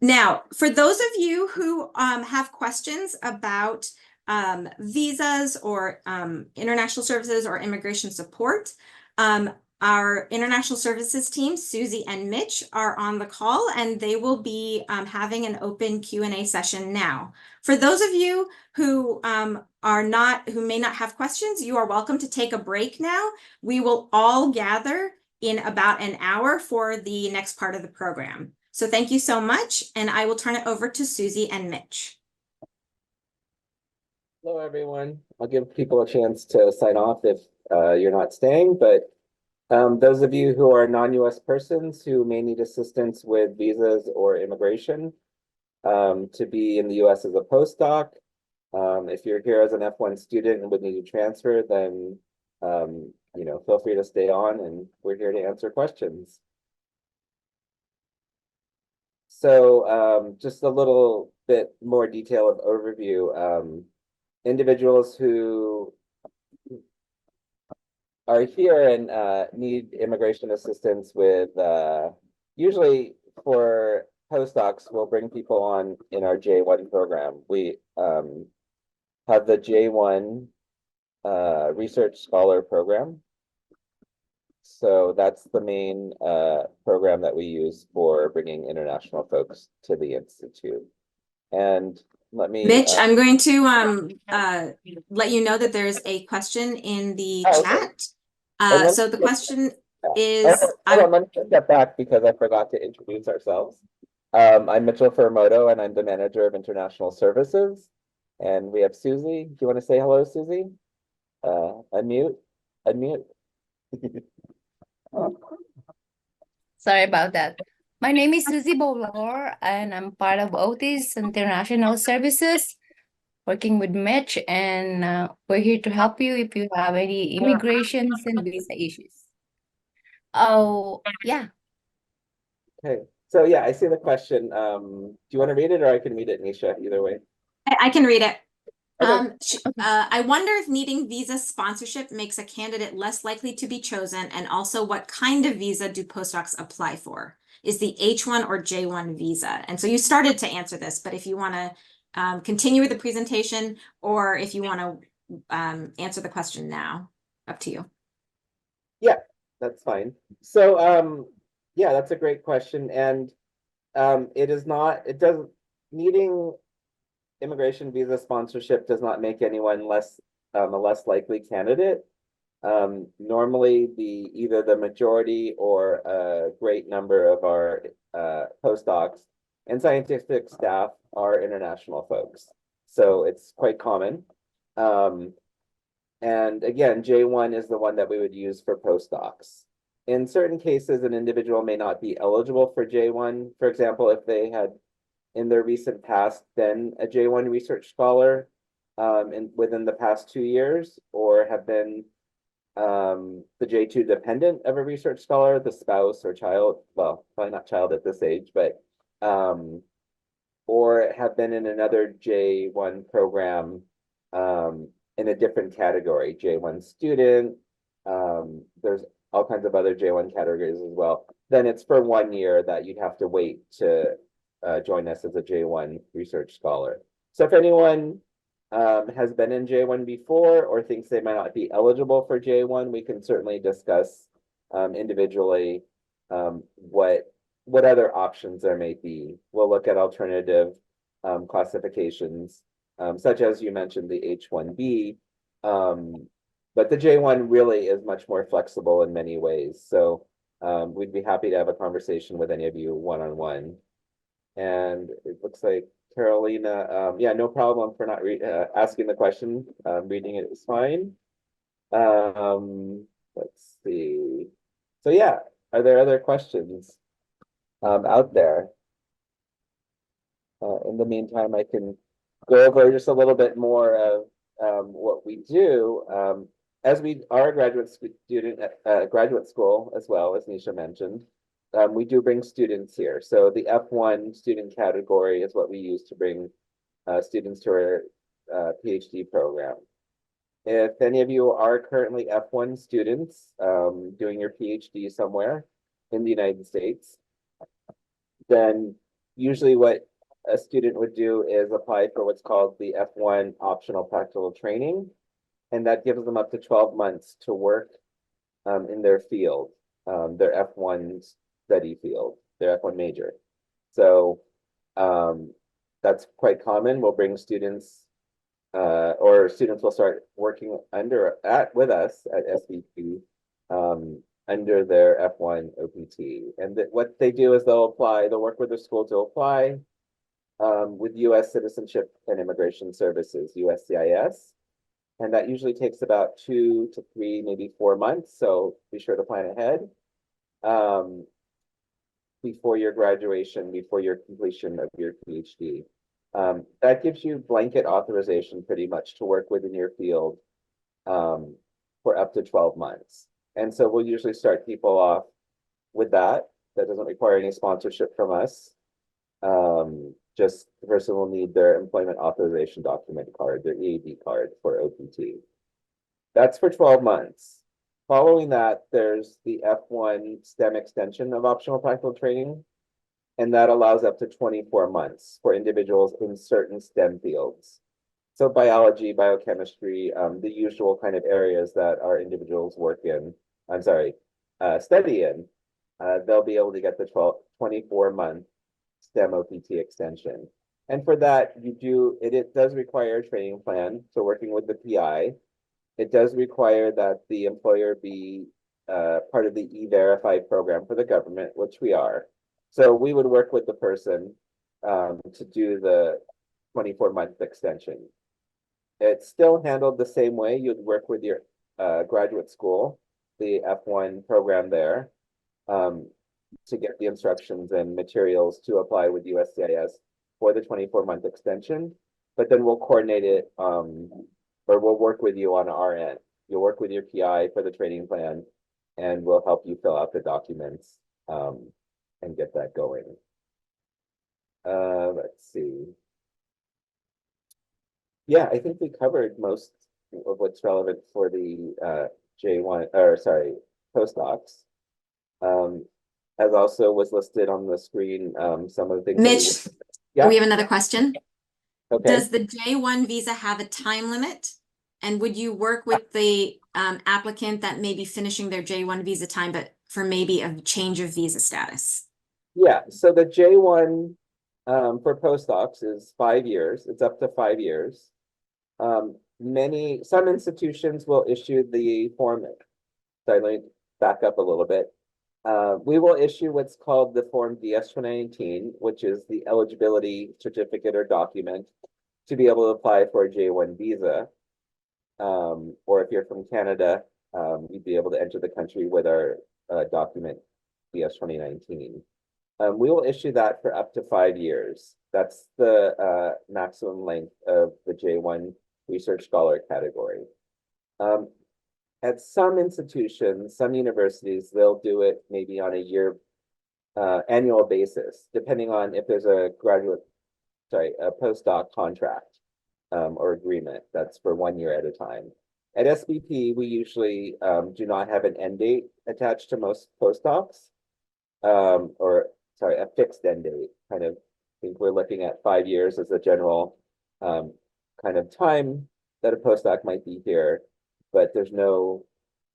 Now, for those of you who have questions about visas or international services or immigration support, our international services team, Susie and Mitch, are on the call, and they will be having an open Q&A session now. For those of you who who may not have questions, you are welcome to take a break now. We will all gather in about an hour for the next part of the program. So thank you so much, and I will turn it over to Susie and Mitch. Hello, everyone. I'll give people a chance to sign off if you're not staying, but those of you who are non-US persons who may need assistance with visas or immigration to be in the US as a postdoc, if you're here as an F1 student and would need to transfer, then feel free to stay on, and we're here to answer questions. So just a little bit more detail of overview. Individuals who are here and need immigration assistance with, usually for postdocs, we'll bring people on in our J1 program. We have the J1 Research Scholar Program. So that's the main program that we use for bringing international folks to the Institute. And let me, Mitch, I'm going to let you know that there's a question in the chat. So the question is... let me step back because I forgot to introduce ourselves. I'm Mitchell Furamoto, and I'm the manager of international services. And we have Susie. Do you want to say hello, Susie? Unmute. Sorry about that. My name is Susie Bolor, and I'm part of Otis International Services, working with Mitch, and we're here to help you if you have any immigrations and visa issues. Oh, yeah. Okay. So yeah, I see the question. Do you want to read it, or I can read it, Nisha? Either way. I can read it. Okay. I wonder if needing visa sponsorship makes a candidate less likely to be chosen, and also what kind of visa do postdocs apply for? Is the H1 or J1 visa? And so you started to answer this, but if you want to continue with the presentation, or if you want to answer the question now, up to you. Yeah, that's fine. So yeah, that's a great question. And needing immigration visa sponsorship does not make anyone a less likely candidate. Normally, either the majority or a great number of our postdocs and scientific staff are international folks, so it's quite common. And again, J1 is the one that we would use for postdocs. In certain cases, an individual may not be eligible for J1. For example, if they had in their recent past been a J1 research scholar within the past 2 years, or have been the J2 dependent of a research scholar, the spouse or child, well, probably not child at this age, but or have been in another J1 program in a different category, J1 student, there's all kinds of other J1 categories as well, then it's for 1 year that you'd have to wait to join us as a J1 research scholar. So if anyone has been in J1 before or thinks they might not be eligible for J1, we can certainly discuss individually what other options there may be. We'll look at alternative classifications, such as you mentioned, the H1B, but the J1 really is much more flexible in many ways. So we'd be happy to have a conversation with any of you one-on-one. And it looks like Carolina, yeah, no problem for not asking the question. Reading it is fine. Let's see. So yeah, are there other questions out there? In the meantime, I can go over just a little bit more of what we do. As we are a graduate student at graduate school as well, as Nisha mentioned, we do bring students here. So the F1 student category is what we use to bring students to our PhD program. If any of you are currently F1 students doing your PhD somewhere in the United States, then usually what a student would do is apply for what's called the F1 optional practical training. And that gives them up to 12 months to work in their field, their F1 study field, their F1 major. So that's quite common. We'll bring students or students will start working with us at SVP under their F1 OPT. And what they do is they'll work with their school to apply with U.S. Citizenship and Immigration Services, USCIS. And that usually takes about 2 to 3, maybe 4 months. So be sure to plan ahead before your graduation, before your completion of your PhD. That gives you blanket authorization pretty much to work within your field for up to 12 months. And so we'll usually start people off with that. That doesn't require any sponsorship from us. Just the person will need their employment authorization document card, their EAD card for OPT. That's for 12 months. Following that, there's the F1 STEM extension of optional practical training, and that allows up to 24 months for individuals in certain STEM fields. So biology, biochemistry, the usual kind of areas that our individuals study in, they'll be able to get the 24-month STEM OPT extension. And for that, it does require a training plan. So working with the PI, it does require that the employer be part of the E-Verify program for the government, which we are. So we would work with the person to do the 24-month extension. It's still handled the same way. You'd work with your graduate school, the F1 program there, to get the instructions and materials to apply with USCIS for the 24-month extension. But then we'll coordinate it, or we'll work with you on our end. You'll work with your PI for the training plan, and we'll help you fill out the documents and get that going. Let's see. Yeah, I think we covered most of what's relevant for the postdocs. As also was listed on the screen, some of the things. Mitch, Yeah. we have another question. Okay. Does the J1 visa have a time limit? And would you work with the applicant that may be finishing their J1 visa time, but for maybe a change of visa status? Yeah, so the J1 for postdocs is 5 years. It's up to 5 years. Some institutions will issue the form. Sorry, let me back up a little bit. We will issue what's called the form DS-2019, which is the eligibility certificate or document to be able to apply for a J1 visa. Or if you're from Canada, you'd be able to enter the country with our document DS-2019. We will issue that for up to 5 years. That's the maximum length of the J1 research scholar category. At some institutions, some universities, they'll do it maybe on a annual basis, depending on if there's a postdoc contract or agreement that's for 1 year at a time. At SBP, we usually do not have an end date attached to most postdocs, a fixed end date. I think we're looking at 5 years as a general kind of time that a postdoc might be here, but there's no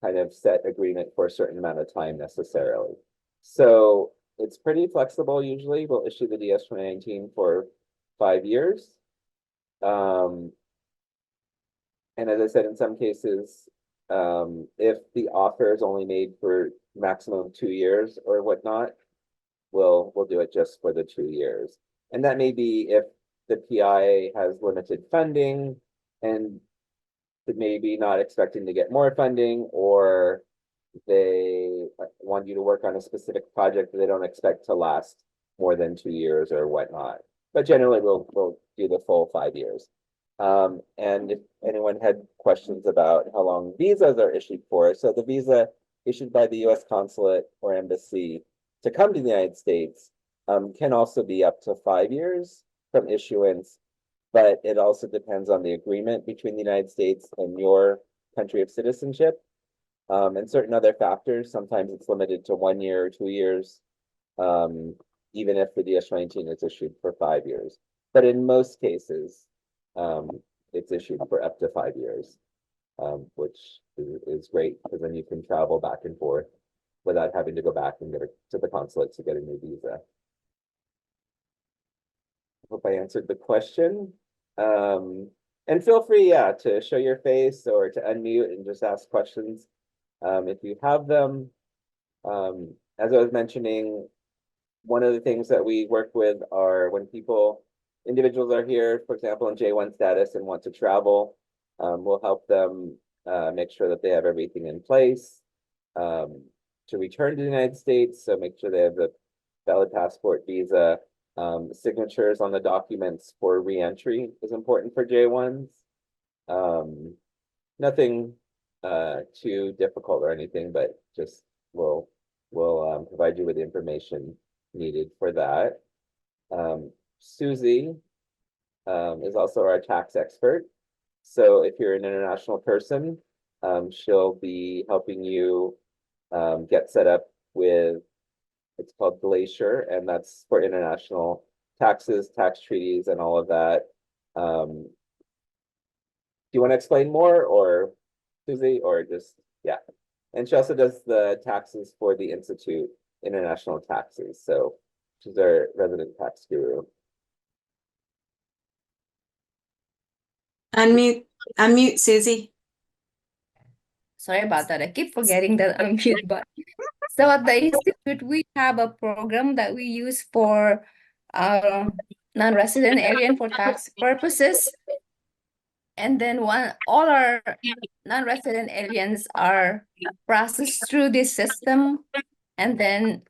kind of set agreement for a certain amount of time necessarily. So it's pretty flexible usually. We'll issue the DS-2019 for 5 years. And as I said, in some cases, if the offer is only made for maximum 2 years or whatnot, we'll do it just for the 2 years. And that may be if the PI has limited funding and maybe not expecting to get more funding, or they want you to work on a specific project that they don't expect to last more than 2 years or whatnot. But generally, we'll do the full 5 years. And if anyone had questions about how long visas are issued for, so the visa issued by the U.S. consulate or embassy to come to the United States can also be up to 5 years from issuance, but it also depends on the agreement between the United States and your country of citizenship, and certain other factors. Sometimes it's limited to 1 year or 2 years. even if the DS-19 is issued for 5 years. But in most cases, it's issued for up to 5 years, which is great because then you can travel back and forth without having to go back and get to the consulate to get a new visa. Hope I answered the question. And feel free, yeah, to show your face or to unmute and just ask questions if you have them. As I was mentioning, one of the things that we work with are when individuals are here, for example, in J1 status and want to travel, we'll help them make sure that they have everything in place to return to the United States. So make sure they have the valid passport, visa, signatures on the documents for re-entry is important for J1s. Nothing too difficult or anything, but just we'll provide you with the information needed for that. Susie is also our tax expert. So if you're an international person, she'll be helping you get set up with, it's called Glacier, and that's for international taxes, tax treaties, and all of that. Do you want to explain more, or Susie, or just, yeah. And she also does the taxes for the Institute International Taxes. So she's our resident tax guru. Unmute Susie. Sorry about that. I keep forgetting that I'm mute button. So at the institute, we have a program that we use for non-resident alien for tax purposes. And then all our non-resident aliens are processed through this system. And then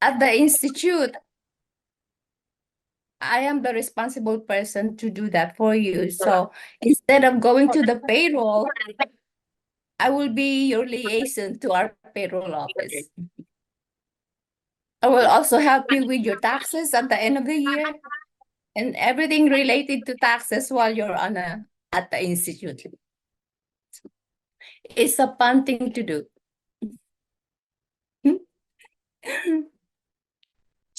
at the institute, I am the responsible person to do that for you. So instead of going to the payroll, I will be your liaison to our payroll office. I will also help you with your taxes at the end of the year and everything related to taxes while you're at the institute. It's a fun thing to do.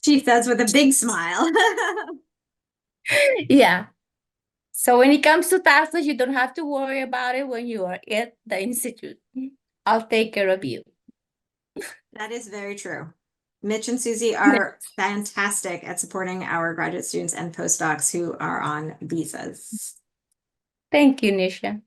She says with a big smile. Yeah. So when it comes to taxes, you don't have to worry about it when you are at the institute. I'll take care of you. That is very true. Mitch and Susie are fantastic at supporting our graduate students and postdocs who are on visas. Thank you, Nisha.